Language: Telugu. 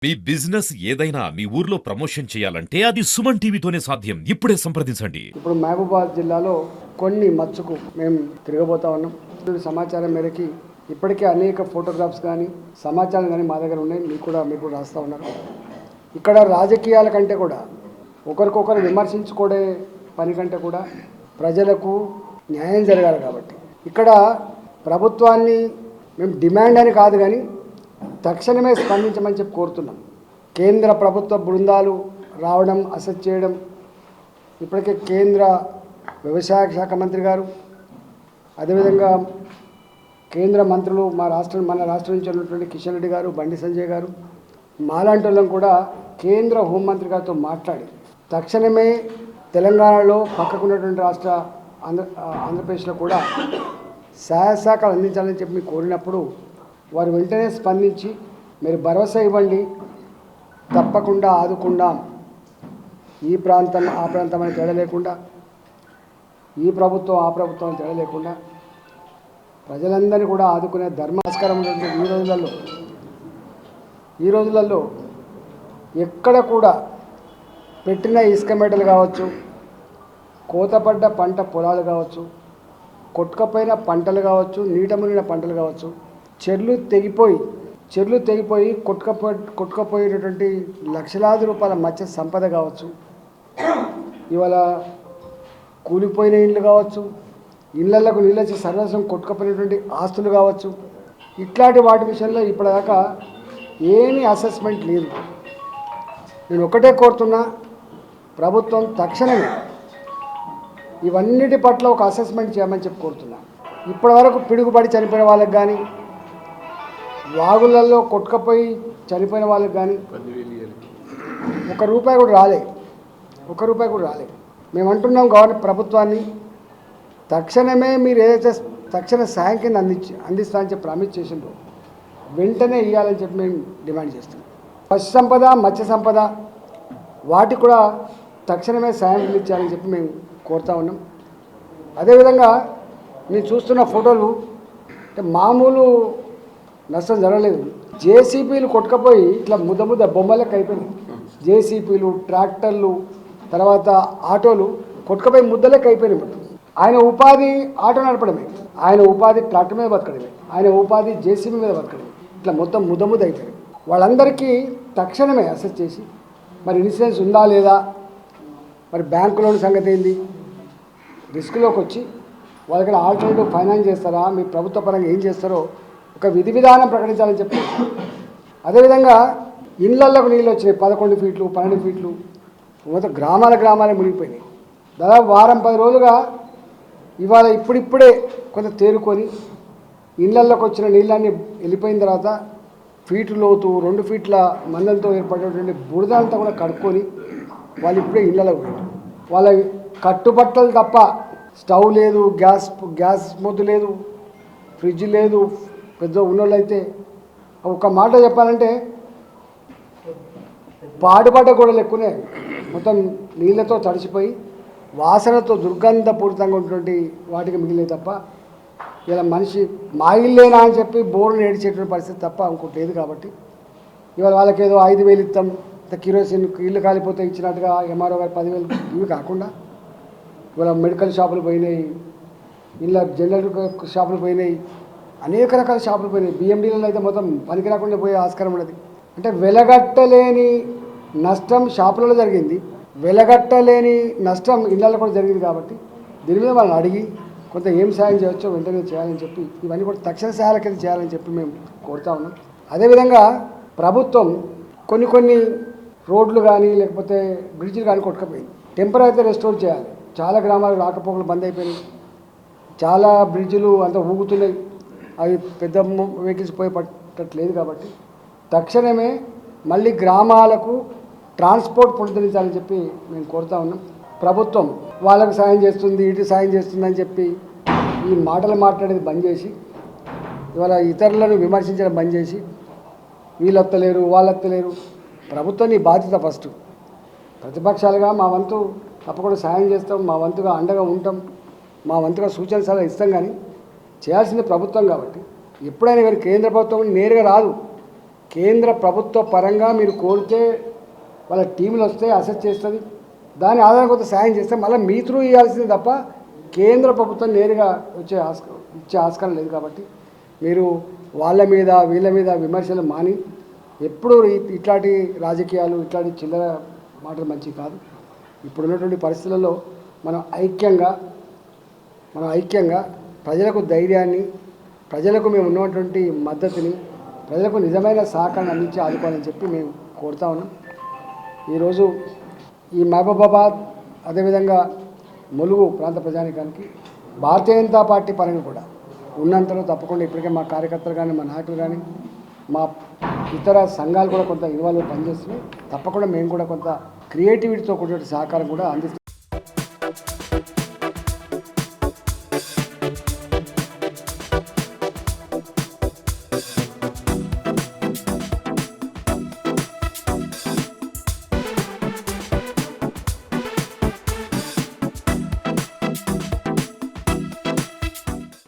మీ బిజినెస్ ఏదైనా మీ ఊర్లో ప్రమోషన్ చేయాలంటే అది సుమన్ టీవీతోనే సాధ్యం. ఇప్పుడే సంప్రదించండి. ఇప్పుడు మహబూబాబాద్ జిల్లాలో కొన్ని మచ్చుకు మేము తిరగబోతా ఉన్నాం. సమాచారం మేరకి ఇప్పటికే అనేక ఫోటోగ్రాఫ్స్ కానీ సమాచారం కానీ మా దగ్గర ఉన్నాయి. మీరు కూడా రాస్తూ ఉన్నారు. ఇక్కడ రాజకీయాల కంటే కూడా ఒకరికొకరు విమర్శించుకోడే పని కంటే కూడా ప్రజలకు న్యాయం జరగాలి కాబట్టి ఇక్కడ ప్రభుత్వాన్ని మేము డిమాండ్ అని కాదు కానీ తక్షణమే స్పందించమని చెప్పి కోరుతున్నాం. కేంద్ర ప్రభుత్వ బృందాలు రావడం, అసెస్ చేయడం, ఇప్పటికే కేంద్ర వ్యవసాయ శాఖ మంత్రి గారు, అదేవిధంగా కేంద్ర మంత్రులు మన రాష్ట్రం నుంచి ఉన్నటువంటి కిషన్ రెడ్డి గారు, బండి సంజయ్ గారు, మాలాంటి వాళ్ళం కూడా కేంద్ర హోంమంత్రి గారితో మాట్లాడి తక్షణమే తెలంగాణలో పక్కకున్నటువంటి ఆంధ్రప్రదేశ్లో కూడా సహాయ సహకారాలు అందించాలని చెప్పి మీకు కోరినప్పుడు వారు వెంటనే స్పందించి మీరు భరోసా ఇవ్వండి, తప్పకుండా ఆదుకుందాం, ఈ ప్రాంతం ఆ ప్రాంతం అని తేడా లేకుండా, ఈ ప్రభుత్వం ఆ ప్రభుత్వం అని తేడా లేకుండా ప్రజలందరినీ కూడా ఆదుకునే ధర్మాస్కారం ఉన్నటువంటి ఈ రోజులలో ఎక్కడ కూడా పెట్టిన ఇసుక మేటలు కావచ్చు, కోతపడ్డ పంట పొలాలు కావచ్చు, కొట్టుకపోయిన పంటలు కావచ్చు, నీట మునిగిన పంటలు కావచ్చు, చెర్లు తెగిపోయి కొట్టుకపోయినటువంటి లక్షలాది రూపాయల మత్స్య సంపద కావచ్చు, ఇవాళ కూలిపోయిన ఇండ్లు కావచ్చు, ఇళ్లకు నీళ్ళు వచ్చి సర్వస్వం కొట్టుకపోయినటువంటి ఆస్తులు కావచ్చు, ఇట్లాంటి వాటి విషయంలో ఇప్పటిదాకా ఏమీ అసెస్మెంట్ లేదు. నేను ఒకటే కోరుతున్నా, ప్రభుత్వం తక్షణమే ఇవన్నిటి పట్ల ఒక అసెస్మెంట్ చేయమని చెప్పి కోరుతున్నా. ఇప్పటివరకు పిడుగుపడి చనిపోయిన వాళ్ళకి కానీ, వాగులలో కొట్టుకపోయి చనిపోయిన వాళ్ళకి కానీ ఒక రూపాయి కూడా రాలే. మేము అంటున్నాం గవర్నమెంట్ ప్రభుత్వాన్ని తక్షణమే మీరు ఏదైతే తక్షణ సాయం కింద అందిస్తా అని చెప్పి ప్రామిస్ చేసిండ్రో వెంటనే ఇవ్వాలని చెప్పి మేము డిమాండ్ చేస్తున్నాం. పశు సంపద, మత్స్య సంపద వాటికి కూడా తక్షణమే సాయం ఇచ్చాలని చెప్పి మేము కోరుతా ఉన్నాం. అదేవిధంగా నేను చూస్తున్న ఫోటోలు అంటే మామూలు నష్టం జరగలేదు. జేసీబీలు కొట్టుకపోయి ఇట్లా ముద్ద బొమ్మలకు అయిపోయినాయి. జేసీబీలు, ట్రాక్టర్లు, తర్వాత ఆటోలు కొట్టుకపోయి ముద్దలకు అయిపోయినాయి. ఆయన ఉపాధి ఆటో నడపడమే, ఆయన ఉపాధి ట్రాక్టర్ మీద బతకడమే, ఆయన ఉపాధి జేసీబీ మీద బతకడమే. ఇట్లా మొత్తం ముద్ద అయిపోయింది. వాళ్ళందరికీ తక్షణమే అసెస్ చేసి మరి ఇన్సూరెన్స్ ఉందా లేదా, మరి బ్యాంకు లోన్ సంగతి ఏంది, రిస్క్లోకి వచ్చి వాళ్ళకి ఆల్టర్నేటివ్ ఫైనాన్స్ చేస్తారా, మీ ప్రభుత్వ పరంగా ఏం చేస్తారో ఒక విధి విధానం ప్రకటించాలని చెప్పి. అదేవిధంగా ఇళ్లలకు నీళ్ళు వచ్చినాయి, 11 ఫీట్లు 12 ఫీట్లు, మొత్తం గ్రామాలే మునిగిపోయినాయి. దాదాపు వారం 10 రోజులుగా ఇవాళ ఇప్పుడిప్పుడే కొంత తేరుకొని ఇళ్లలోకి వచ్చిన నీళ్ళన్నీ వెళ్ళిపోయిన తర్వాత ఫీటు లోతు 2 ఫీట్ల మందంతో ఏర్పడినటువంటి బురద అంతా కూడా కడుక్కొని వాళ్ళు ఇప్పుడే ఇళ్లలోకి పోయారు. వాళ్ళ కట్టుబట్టలు తప్ప స్టవ్ లేదు, గ్యాస్ మొద్దు లేదు, ఫ్రిడ్జ్ లేదు. పెద్ద ఉన్నోళ్ళు అయితే ఒక మాట చెప్పాలంటే పాడుబడ్డ గోడలు ఎక్కువనే మొత్తం నీళ్ళతో తడిసిపోయి వాసనతో దుర్గంధపూరితంగా ఉన్నటువంటి వాటికి మిగిలే తప్ప ఇలా మనిషి మా ఇల్లేనా అని చెప్పి బోర్డును ఏడిచేటువంటి పరిస్థితి తప్ప ఇంకోటి లేదు. కాబట్టి ఇవాళ వాళ్ళకి ఏదో 5,000 ఇస్తాం, కిరోసిన్ ఇల్లు కాలిపోతే ఇచ్చినట్టుగా ఎంఆర్ఓ గారు 10,000 ఇవి కాకుండా ఇవాళ మెడికల్ షాపులు పోయినాయి, ఇళ్ళ జనరల్ షాపులు పోయినాయి, అనేక రకాల షాపులు పోయినాయి. బిఎండీలలో అయితే మొత్తం పనికి రాకుండా పోయే ఆస్కారం ఉన్నది. అంటే వెలగట్టలేని నష్టం షాపులలో జరిగింది, వెలగట్టలేని నష్టం ఇళ్లలో కూడా జరిగింది. కాబట్టి దీని మీద వాళ్ళని అడిగి కొంత ఏం సాయం చేయవచ్చో వెంటనే చేయాలని చెప్పి, ఇవన్నీ కూడా తక్షణ సహాయాల కింద చేయాలని చెప్పి మేము కోరుతా ఉన్నాం. అదేవిధంగా ప్రభుత్వం కొన్ని రోడ్లు కానీ లేకపోతే బ్రిడ్జ్లు కానీ కొట్టుకుపోయింది, టెంపరీ అయితే రెస్టోర్ చేయాలి. చాలా గ్రామాలు రాకపోకలు బంద్ అయిపోయినాయి, చాలా బ్రిడ్జ్లు అంతా ఊగుతున్నాయి, అవి పెద్ద వెహికల్స్ పోయి పట్టట్లేదు. కాబట్టి తక్షణమే మళ్ళీ గ్రామాలకు ట్రాన్స్పోర్ట్ పునరుద్ధరించాలని చెప్పి మేము కోరుతా ఉన్నాం. ప్రభుత్వం వాళ్ళకు సాయం చేస్తుంది, ఇటు సాయం చేస్తుంది అని చెప్పి ఈ మాటలు మాట్లాడేది బంద్ చేసి, ఇవాళ ఇతరులను విమర్శించడం బంద్ చేసి వీళ్ళొత్తలేరు వాళ్ళొత్తలేరు. ప్రభుత్వం నీ బాధ్యత ఫస్ట్. ప్రతిపక్షాలుగా మా వంతు తప్పకుండా సాయం చేస్తాం, మా వంతుగా అండగా ఉంటాం, మా వంతుగా సూచన సలహా ఇస్తాం. కానీ చేయాల్సింది ప్రభుత్వం. కాబట్టి ఎప్పుడైనా కానీ కేంద్ర ప్రభుత్వం నేరుగా రాదు, కేంద్ర ప్రభుత్వ పరంగా మీరు కోరితే వాళ్ళ టీంలు వస్తే అసెస్ చేస్తుంది, దాని ఆధారంగా కొంత సాయం చేస్తే మళ్ళీ మీ త్రూ ఇవ్వాల్సింది తప్ప కేంద్ర ప్రభుత్వం నేరుగా ఇచ్చే ఆస్కారం లేదు. కాబట్టి మీరు వాళ్ళ మీద వీళ్ళ మీద విమర్శలు మాని ఎప్పుడు ఇట్లాంటి రాజకీయాలు ఇట్లాంటి చిల్లర మాటలు మంచివి కాదు. ఇప్పుడున్నటువంటి పరిస్థితులలో మనం ఐక్యంగా ప్రజలకు ధైర్యాన్ని, ప్రజలకు మేము ఉన్నటువంటి మద్దతుని, ప్రజలకు నిజమైన సహకారాన్ని అందించి ఆదుకోవాలని చెప్పి మేము కోరుతా ఉన్నాం. ఈరోజు ఈ మహబూబాబాద్ అదేవిధంగా ములుగు ప్రాంత ప్రజానికానికి భారతీయ జనతా పార్టీ పరంగా కూడా ఉన్నంతలో తప్పకుండా ఇప్పటికే మా కార్యకర్తలు కానీ మా నాయకులు కానీ మా ఇతర సంఘాలు కూడా కొంత ఇన్వాల్వ్ పనిచేస్తున్నాయి. తప్పకుండా మేము కూడా కొంత క్రియేటివిటీతో కూడిన సహకారం కూడా అందిస్తాం.